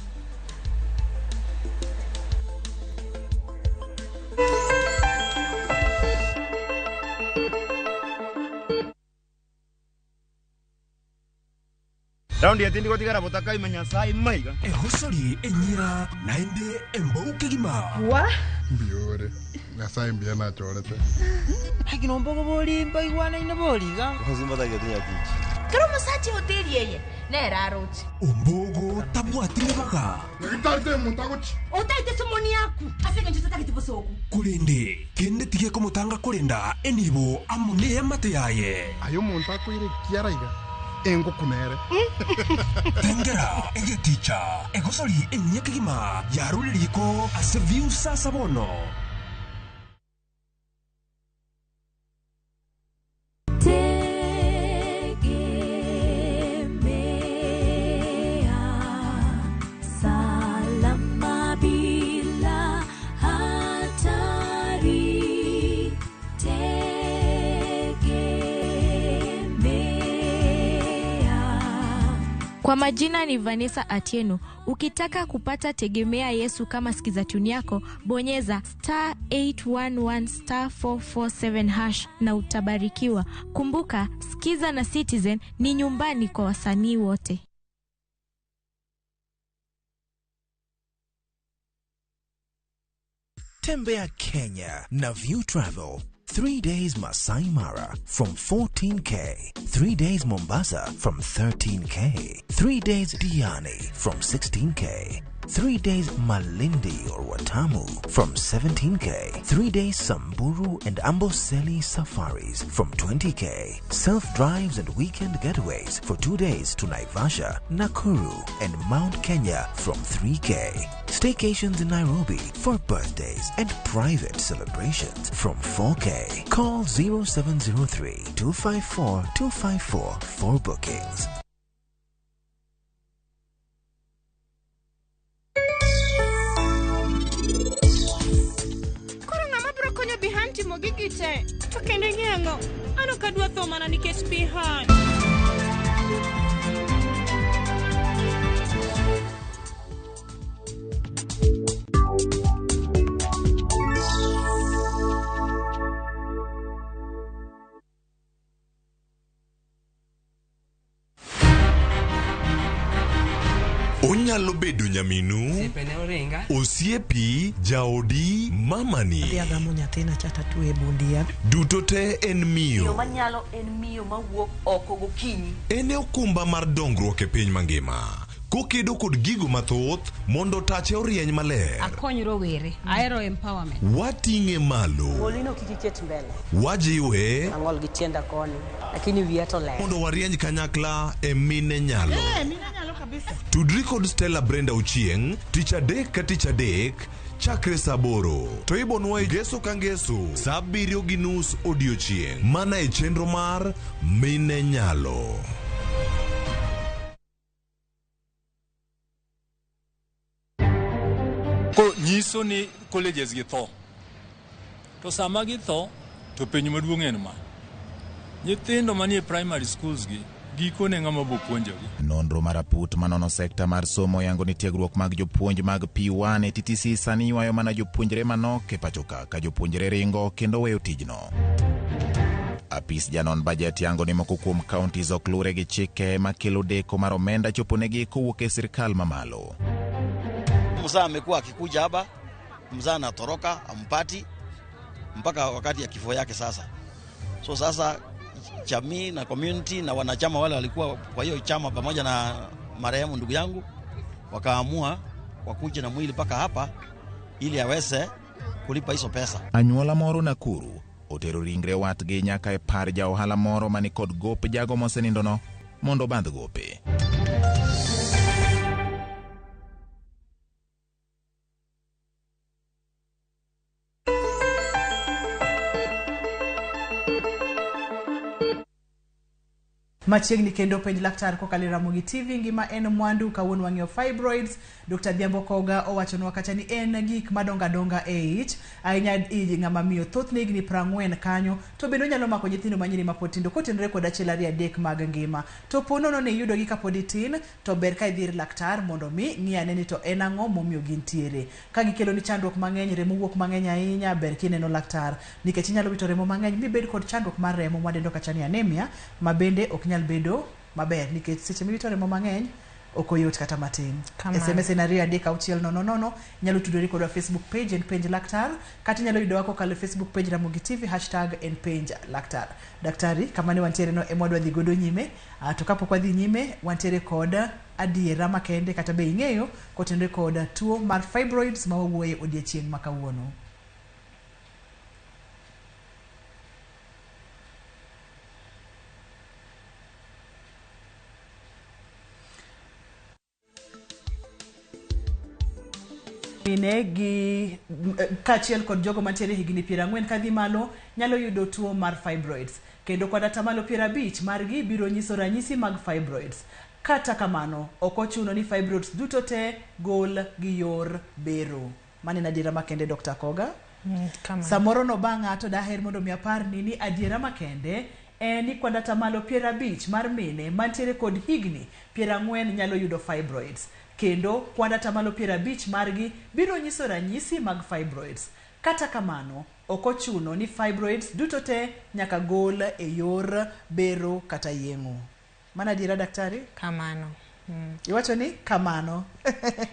Raundi ya tindi gotigara botaka imenyasai maiga. Hosori enyira naende embouke gima. Wa? Biore. Ngasai mbia na chorete. Hakino mbogo boli mbaigwana ina boliga. Hozimba da getinya kichi. Karo masachi hoteli yeye. Na rarochi. Ombogo tabwati baga. Ngitate mutagochi. Otaite somoni yaku. Afika nchota kitipo soku. Kulende kende tige komutanga kulenda enibo amune yamate yaye. Ayo montaku ire kiaraiga. Engo kunere. Tengera ege ticha. Egosori enyeke gima. Yaruliko aseviu sasa bono. Kwa majina ni Vanessa Atieno. Ukitaka kupata Tegemea Yesu kama skiza tune yako, bonyeza *811*447# na utabarikiwa. Kumbuka, Skiza na Citizen ni nyumbani kwa wasanii wote. Tembea Kenya na View Travel. 3 days Masai Mara from 14K. 3 days Mombasa from 13K. 3 days Diani from 16K. 3 days Malindi or Watamu from 17K. 3 days Samburu and Amboseli safaris from 20K. Self-drives and weekend getaways for 2 days to Naivasha, Nakuru and Mount Kenya from 3K. Staycations in Nairobi for birthdays and private celebrations from 4K. Call 0703-254-254 for bookings. Bihanti mogigite to kende ngengo ano kadwa tho mana nikech bihan. Onyalo bedo nyaminu, osiepi, jaodi, mamani. Adiagamo nyathina chata tuwe bundia. Duto te en miyo. Miyo manyalo en miyo mawuok oko gokinyi. En okumba mar dongruok e piny mangima. Kokedo kod gigo mathoth mondo tache orieny maler. Akony rowere, aero empowerment. Wating'e malo. Molino kikiket mbele. Wajiwe. Ang'ol gi tienda koni, lakini wiya to ler. Mondo warieny kanyakla e mine nyalo. Mine nyalo kabisa. Tudri kod Stella Brenda Ochieng, tich adek ka tich adek, chakre saa 8. To ibonwa Ngeso ka Ngeso, saa 7:30 odiochieng'. Mana e chenro mar Mine Nyalo. Ko nyiso ni colleges gi tho. To sama gi tho, to penyo maduong' en ma. Nyithindo manie primary schools gi giko ne ng'ama bopuonjogi. Nonro maraput manono sekta mar somo yango ni tiegruok mag jopuonj mag P1 e TTC sani ywayo mana jopuonjre manok e pachoka ka jopuonjre ringo kendo weyo tijno. Apis janon budget yango ni moko kuom counties ok lure gi chike makelo deko mar omenda choponegi kowuok e sirkal mamalo. Mzaa amekuwa akikuja hapa, mzaa anatoroka, ampati. mpaka wakati ya kifo yake sasa. So sasa jamii na community na wanachama wale walikuwa kwa hiyo chama pamoja na marehemu ndugu yangu wakaamua wakuje na mwili mpaka hapa ili aweze kulipa hizo pesa. Anyuola moro Nakuru otero ringre watgi nyaka e par ja ohala moro mani kod gope jago mosenindono mondo bandh gope. Machiegni kendo penj laktar kokalo Ramogi TV ngima en mwandu kawuono wang'eyo fibroids. Dr. Dhiambo Koga owachonwa kacha ni en gik madonga donga e ich ahinya iji ng'ama miyo thothne higni 40 kanyo to bende onyalo mako nyithindo manyiri mapod tindo kotenore kod achiel ariyo adek mag ngima. To ponono ne yudo gi kapod itin to ber ka idhir laktar mondo mi ng'iyane ni to en ang'o momiyo gintiere. Ka gikelo ni chandruok mang'eny, remo wuok mang'eny ahinya, ber kineno laktar nikech inyalo wito remo mang'eny mibed kod chandruok mar remo mwadendo kacha ni anemia ma bende ok nyal bedo maber nikech seche miwito remo mang'eny okoyot kata matin. SMS na 23600 nyalo tudori kodwa Facebook page en penj laktar kata nyalo yudo wako kale Facebook page Ramogi TV #en penj laktar. Daktari kama ne wantiere no emwadwa dhi godo nyime to kapok wadhi nyime wantiere kod adiera makende kata be ing'eyo kotenore kod tuo mar fibroids ma wawuoye odiechieng' makawuono. Mine gi kachiel kod jogo mantiere higni 40 kadhi malo nyalo yudo tuo mar fibroids kendo kod atamalo 50 margi biro nyiso ranyisi mag fibroids. Kata kamano ok ochuno ni fibroids duto te gol gi yor bero. Mane na adiera makende Dr. Koga. Samoro no bang'a to daher mondo mi apar ni adiera makende ni kod atamalo 50 mar mine mantiere kod higni 40 nyalo yudo fibroids. Kendo kod atamalo 50 margi biro nyiso ranyisi mag fibroids. Kata kamano ok ochuno ni fibroids duto te nyaka gol e yor bero kata yeng'o. Mana dira daktari? Kamano. Iwacho ni kamano.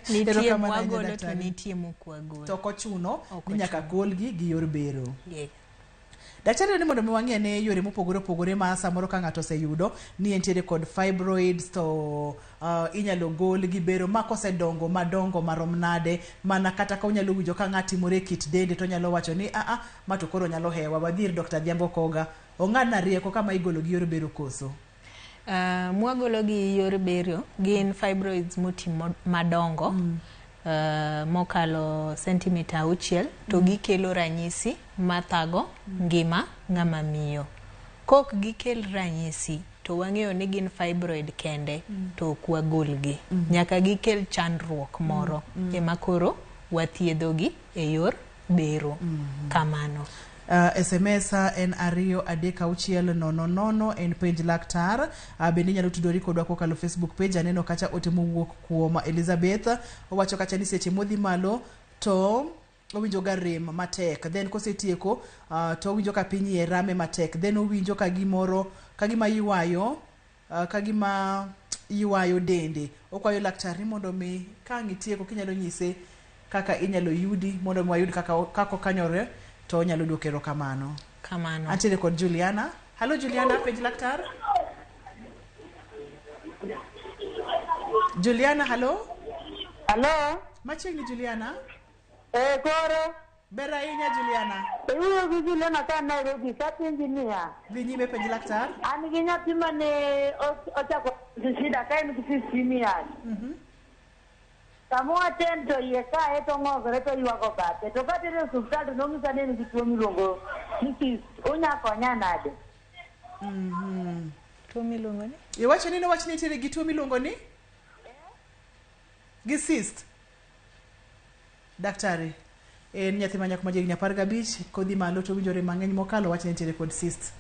Nitie mwagolo to nitie mokwagolo. To ok ochuno ni nyaka golgi gi yor bero. Yeah. Daktari ni mondo miwang'e ne yore mopogore opogore ma samoro ka ng'ato oseyudo ni entiere kod fibroids to inyalo gol gi bero ma kosedongo madongo marom nade mana kata ka onyalo winjo ka ng'atimore kit dende to nyalo wacho ni ma to koro nyalo hewa. Wadhir Dr. Dhiambo Koga ong'adna rieko kama igolo gi yor bero koso. Mwagolo gi yor bero gin fibroids moti madongo mokalo sentimita 6 to gikelo ranyisi mathago ngima ng'ama miyo. Kok gikel ranyisi to wang'eyo ni gin fibroid kende to ok wagolgi. Nyaka gikel chandruok moro ema koro wathiedhogi e yor bero. Kamano. SMS en 23600 en penj laktar. Bende nyalo tudori kodwa kokalo Facebook page. Aneno kacha ote mowuok kuom Elizabeth owacho kacha ni seche modhi malo to owinjo ga rem matek, then kosetieko to owinjo ka piny e rame matek, then owinjo ka gimoro kagima ywayo dende. Okwayo laktar ni mondo mi ka ng'itieko kinyalo nyise kaka inyalo yudi mondo mi wayud kaka kanyore to nyalo duokero kamano. Antiere kod Juliana. Hello Juliana, penj laktar. Juliana, hello. Hello. Machiegni Juliana. Koro. Ber ahinya Juliana. Iwuoyo gi Juliana ka Nairobi ka engineer. Dhi nyime penj laktar. An gi nyathi mane ochako shida ka en gi 15 years. Samo aten to iye kae to ng'ogre to ywago bathe. To ka tere osuptal to nong'isa ni en gi tuo miluongo ni onya konya nade. Tuo miluongo ni? Iwacho ni nowach ni nitiere gi tuo miluongo ni? Gi cyst. Daktari, en nyathi manyako majigni 15 kodhi malo to winjore mang'eny mokalo wach ni nitiere kod cyst.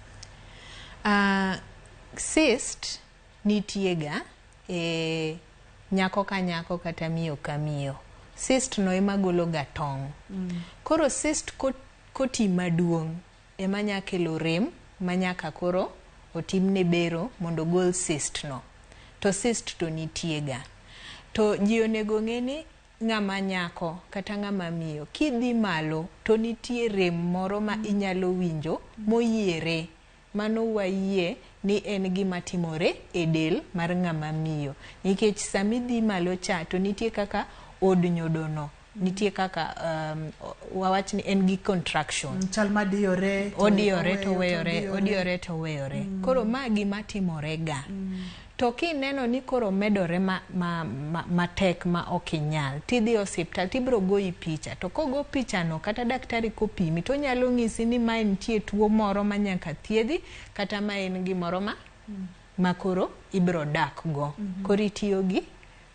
Cyst nitiega nyako ka nyako kata miyo ka miyo. Cyst no ema golo ga tong'. Koro cyst koti maduong' ema nya kelo rem manyaka koro otimne bero mondo gol cyst no. To cyst to nitiega. To ji onego ng'e ni ng'ama nyako kata ng'ama miyo kidhi malo to nitie rem moro ma inyalo winjo moyiere mano wayie ni en gima timore e del mar ng'ama miyo nikech samidhi malo cha to nitie kaka od nyodono nitie kaka wawach ni en gi contraction chal madiyore to weyore koro ma gima timore ga to kineno ni koro medore matek ma okinyal tidhi osiptal tibro goyi picha to kogo picha no kata daktari kopimi to nyalo ng'isi ni ma nitie tuo moro ma nyaka thiedhi kata ma en gimoro ma koro ibro dak go koro itiyo gi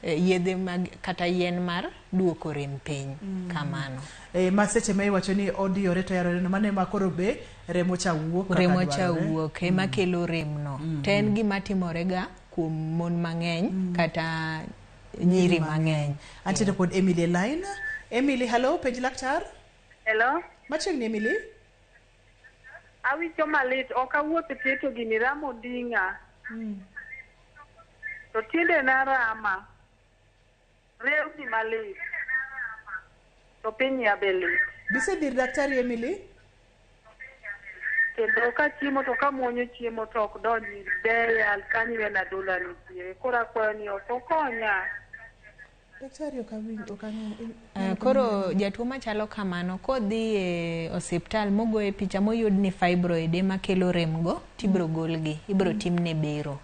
yedhe kata yien mar duoko rem piny kamano ma seche ma iwacho ni odiyore to yarore no mane ma koro be remo cha wuok ema kelo rem no to en gima timore ga kuom mon mang'eny kata nyiri mang'eny. Antiere kod Emily line. Emily, hello, penj laktar. Hello. Machiegni Emily. Awicho malit, ok awuotho tieto gini ramo dinga. To tiende na rama. Rew di malit. To piny ya belit. Bise dir daktari Emily? Kendo ka chiemo to ka muonyo chiemo to ok donji deyal kanyo na dola nitie. Kora kwayo ni okonya. Daktari koro jatuo machalo kamano kodhi e osiptal mogoye picha moyud ni fibroid ema kelo rem go tibro golgi ibro timne bero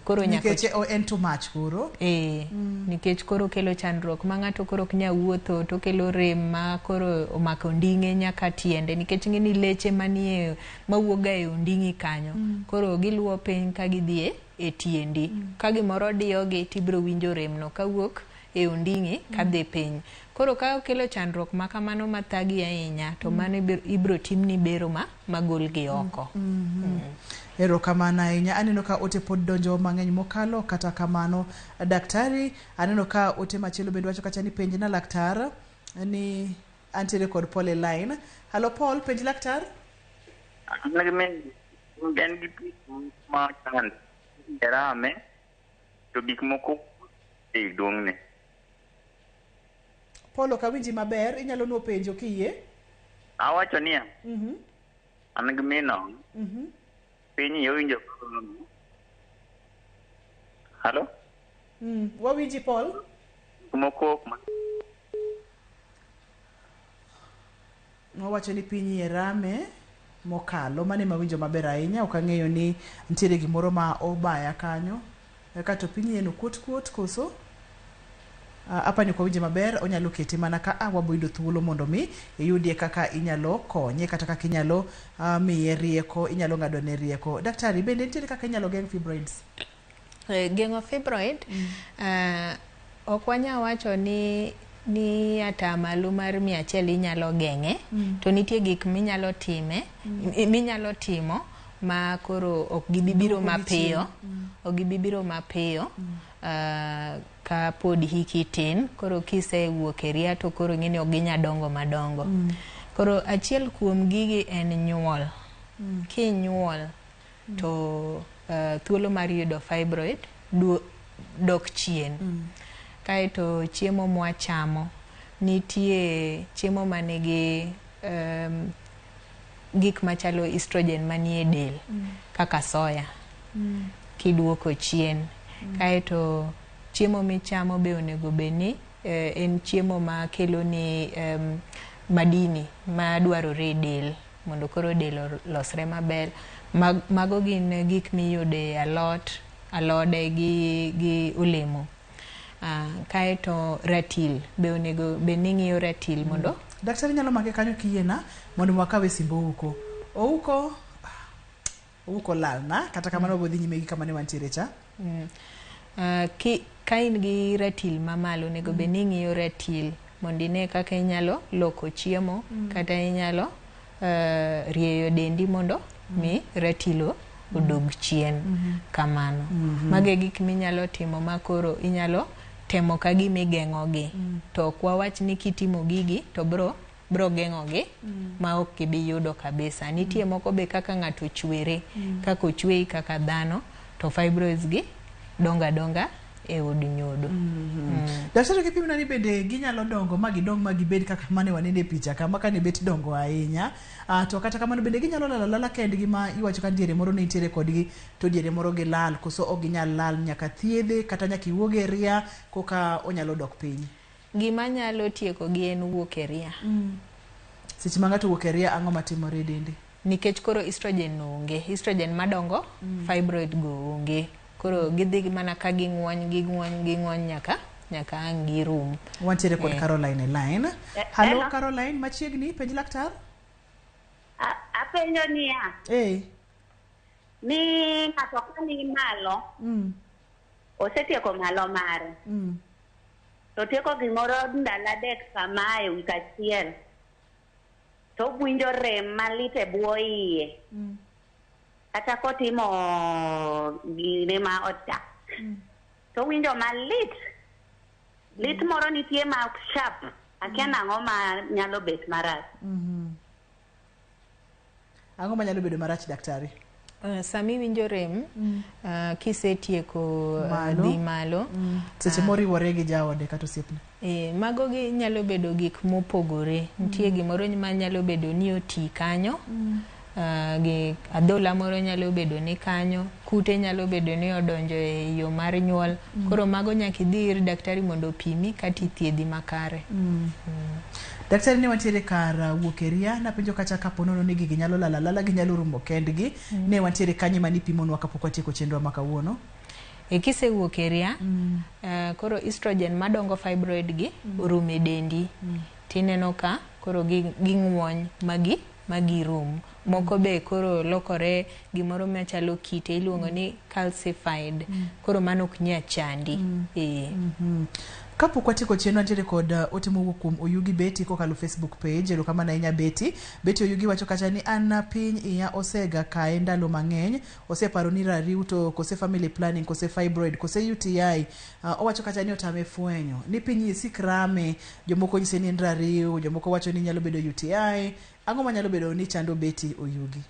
koro nyaka nikech en too much koro nikech koro kelo chandruok ma ng'ato koro ok nya wuotho to kelo rem ma koro omako ndinge nyaka tiende nikech ng'ini leche manie mawuoga e ondingi kanyo koro giluwo piny ka gidhi e tiendi ka gimoro diyogi tibro winjo rem no kawuok e ondingi kadhi piny koro ka okelo chandruok ma kamano mathagi ahinya to mano ibro timni bero magolgi oko. Erokamano ahinya. Aneno ka ote pod donjo mang'eny mokalo kata kamano daktari aneno ka ote machielo bende wacho kacha ni penj na laktar ni antiere kod Paul e line. Hello Paul, penj laktar. Gen gi pik ma chand derame to gik moko e dong'ne. Polo kawinji maber, inyalo nuo penjo kiyie? Awacho niya. An gi mino. Piny yowinjo. Halo? Wawinji Paul? Moko wacho ni piny yerame mokalo mane mawinjo maber ahinya ok ang'eyo ni nitiere gimoro ma obaya kanyo eka to piny yeno kuot koso apa ni kwa winje maber onyalo keti mana ka waboido thuolo mondo mi yudie kaka inyalo konye kata kaka inyalo miye rieko inyalo ng'ado ne rieko. Daktari bende nitiere kaka inyalo geng' fibroids? Geng'o fibroid ok wanya wacho ni ata malo mar 100 inyalo geng'e to nitie gik minyalo timo ma koro ok gibibiro mapiyo ka pod hiki tin koro kisewuok e ria to koro ng'ini ok ginya dongo madongo koro achiel kuom gigi en nyuol kinyuol to thuolo mar yudo fibroid dok chien kaeto chiemo mwachamo nitie chiemo manigi gik machalo estrogen manie del kaka soya kiduoko chien kaeto chiemo michamo be onego bedni en chiemo ma kelo ni madini ma dwarore e del mondo koro del losre maber mago gin gik miyude alode gi olemo kaeto ratil be onego bedni ng'iyo ratil mondo daktari nyalo make kanyo kiyiena mondo wakawe simbo ouko lalna kata kamano bodhi nyime gi kamane wantiere cha ka in gi ratil mamalo onego bedni ng'iyo ratil mondo ine kaka inyalo loko chiemo kata inyalo rieyo dendi mondo mi ratilo odog chien kamano mage gik minyalo timo makoro inyalo temo ka gimigeng'ogi to ok wawach ni kitimo gigi to bro geng'ogi ma ok gibi yudo kabisa. Nitie moko be kaka ng'ato chwere kaka ochweyi kaka dhano to fibroids gi donga e od nyodo. Daktari kipimna ni bende ginyalo dongo magidong magibed kaka mane wanene picha kama kane bet dongo ahinya. To kata kamano bende ginyalo lala kendgi ma iwacho ka diere moro ne nitiere kodgi to diere moro gi lal koso ok ginyal lal nyaka thiedhe kata nyaka iwuog e ria koka onyalo dok piny. Gima nyalo tieko gi en wuok e ria. Seche ma ng'ato wuok e ria ang'o matimore e dende? Nikech koro estrogen onge, estrogen madongo, fibroid go onge. Koro gidhi mana ka ging'wony nyaka ang' girum. Wantiere kod Caroline e line. Hello Caroline, machiegni penj laktar? Apenjo niya. Ni ng'ato ka ni malo. Osetieko malo mare. To tieko gimoro ndalo adek kamae wik achiel. To winjo rem malit e bwo iye. Kata kotimo gine ma ota. To winjo malit. Lit moro nitie ma sharp. Akia nang'o ma nyalo bet marach. Ang'o ma nyalo bedo marach daktari? Sami winjo rem kisetieko dhi malo. Seche moriwore gi jaode kata osiepne. Mago gi nyalo bedo gik mopogore. Nitie gimoro ma nyalo bedo ni oti kanyo. Gi adhola moro nyalo bedo ni kanyo. Kute nyalo bedo ni odonjo e yo mar nyuol. Koro mago nyaka idhi ir daktari mondo opimi kati thiedhi makare. Daktari ne wantiere kar wuok e ria napenjo kacha kapo nono ni gigi nyalo lala ginyalo rumo kendgi. Ne wantiere kanye mani pimonwa kapok watieko chenro ma kawuono? Kise wuok e ria koro estrogen madongo fibroid gi orum e dendi. Tineno ka koro ging'wony magi rum. Moko be koro lokore gimoro machalo kite iluongo ni calcified. Koro mano ok nya chandi. Kapok watieko chenro nitiere kod ote mowuok kuom Oyugi Beti kokalo Facebook page. Erokamano ahinya Beti. Beti Oyugi wacho kacha ni an piny iya osega kae ndalo mang'eny. Oseparo ni Rariw to kose family planning kose fibroid kose UTI. Owacho kacha ni otame fwenyo. Ni piny isik rame. Jomoko nyise ni en Rariw. Jomoko wacho ni nyalo bedo UTI. Ang'o ma nyalo bedo ni chando Beti Oyugi?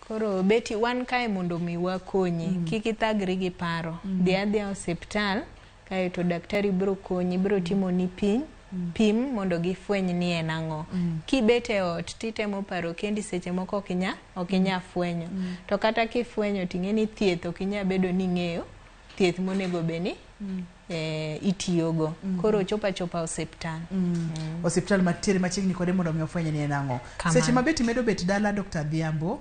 Koro Beti wan kae mondo mi wakonyi. Kik ithagri gi paro. Dhi adhiya osiptal. Kae to daktari biro konyi, biro timo ni pim mondo gifweny ni en ang'o. Kibet e ot titemo paro kendi seche moko ok inya fwenyo. To kata kifwenyo ting'e ni thieth ok inya bedo ni ng'eyo thieth monego beni itiyogo. Koro chopa osiptal. Osiptal matiere machiegni kode mondo mi ofwenye ni en ang'o. Seche ma Beti medo bet dala Dr. Dhiambo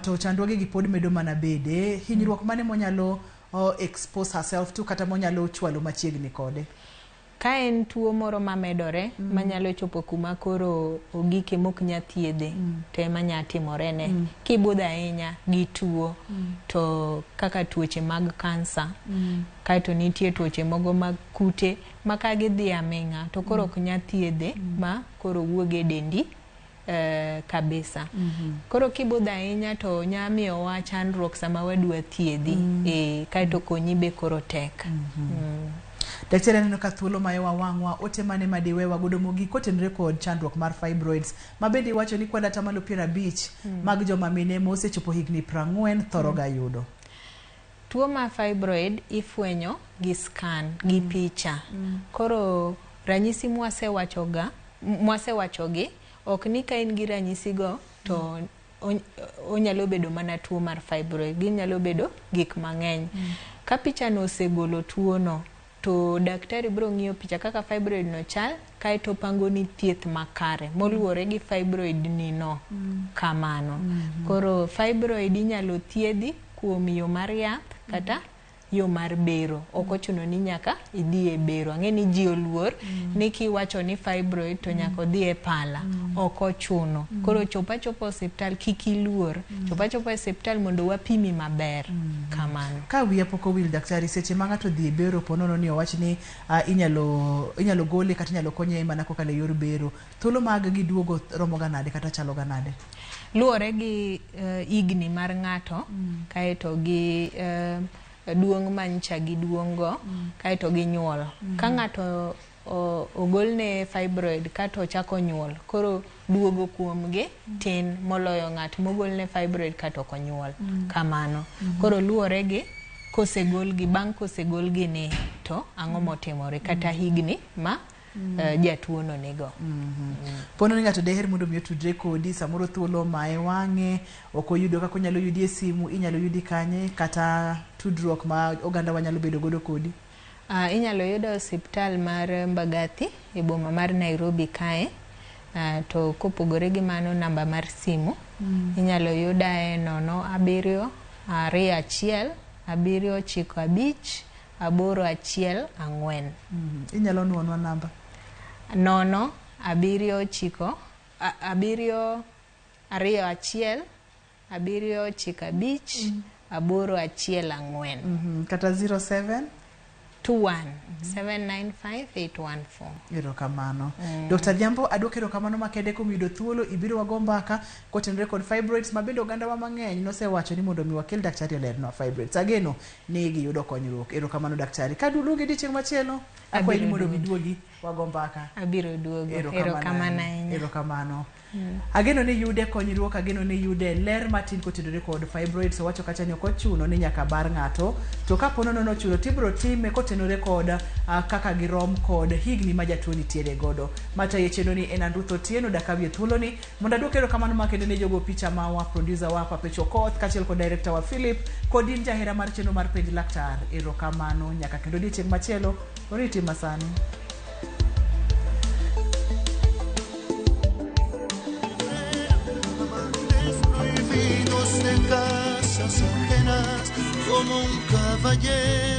to chandruoge gi pod medo mana bede. Hinyruok mane monyalo expose herself to kata monyalo chwalo machiegni kode? Ka en tuo moro mamedore manyalo chopo kuma koro ogike mok nya thiedhe to ema nya timorene. Kibudho ahinya gi tuo to kaka tuoche mag kansa kae to nitie tuoche mogo mag kute maka gidhi aming'a to koro ok nya thiedhe ma koro wuoge dendi kabisa. Koro kibudho ahinya to nya miyowa chandruok sama wadwa thiedhi. Kae to konyi be koro tek. Daktari neno ka thuolo mayo wawang'wa ote mane madiwe wagodo mogik kotenre kod chandruok mar fibroids mabende wacho ni kwanda tamalo 50 mag joma mine mosechopo higni 40 thoroga yudo. Tuo ma fibroid ifwenyo gi scan gi picha. Koro ranyisi mwasewachogi ok ni ka in gi ranyisi go to onyalo bedo mana tuo mar fibroid. Ginyalo bedo gik mang'eny. Ka picha no osegolo tuo no to daktari biro ng'iyo picha kaka fibroid no chal kae to pango ni thieth makare moluwore gi fibroid ni no kamano. Koro fibroid inyalo thiedhi kuom yo mar yath kata yo mar bero. Ok ochuno ni nyaka idhi e bero. Ang'e ni ji oluor ni kiwacho ni fibroid to nyaka odhi e pala. Ok ochuno. Koro chopa osiptal kik iluor. Chopa osiptal mondo wapimi maber. Kamano. Ka wiya pok owil daktari seche ma ng'ato dhi e bero ponono ni owach ni inyalo gole kata inyalo konye mana kokalo e yor bero. Thuolo mag gi duogo romo ga nade kata chalo ga nade? Luore gi igni mar ng'ato kae to gi duong' mancha gi duong'go kae to gi nyuol. Ka ng'ato ogolne fibroid kato ochako nyuol koro duogo kuomgi tin moloyo ng'at mogolne fibroid kato ok onyuol. Kamano. Koro luore gi kosegolgi bang' kosegolgi ni to ang'o motimore kata higni ma jatuono nigo. Pono ni ng'ato deher mondo mi otudre kodi samoro thuolo ma e wang'e ok oyudo kaka onyalo yudi e simu, inyalo yudi kanye kata tudruok ma oganda wanyalo bedo godo kodi? Inyalo yudo osiptal mar Mbagathi e boma mar Nairobi kae. To kopogore gi mano namba mar simu inyalo yuda e 07175 814. Inyalo nuonwa namba 07175 kata 07 21-795-814. Erokamano. Dr. Jambo, adwoko erokamano makende kuom yudo thuolo ibiro wago mbaka kotenore kod fibroids ma bende oganda wa mang'eny nosewacho ni mondo mi wakel daktari olernwa fibroids. Ageno ni giyudo konyruok. Erokamano daktari. Ka duogi di chieng' machielo, akwayi ni mondo mi duogi wago mbaka. Abiro duogo. Erokamano ahinya. Erokamano. Ageno ni yude konyruok, ageno ni yude ler matin kotenore kod fibroids. Wacho kacha ni ok ochuno ni nyaka bar ng'ato, to ka pono nono chuno tibro time kotenore kod kaka girom kod higni ma jatuo nitiere godo. Mata yecheno ni en Andrutho Tieno dakawie thuolo ni mondo aduok erokamano makende ne jogo picha ma wa producer wa Papecho Koth kachiel kod director wa Philip kod in jahera mar chenro mar Penj Laktar. Erokamano nyaka kendo odiochieng' machielo oriti masani. En casas ajenas como un caballero.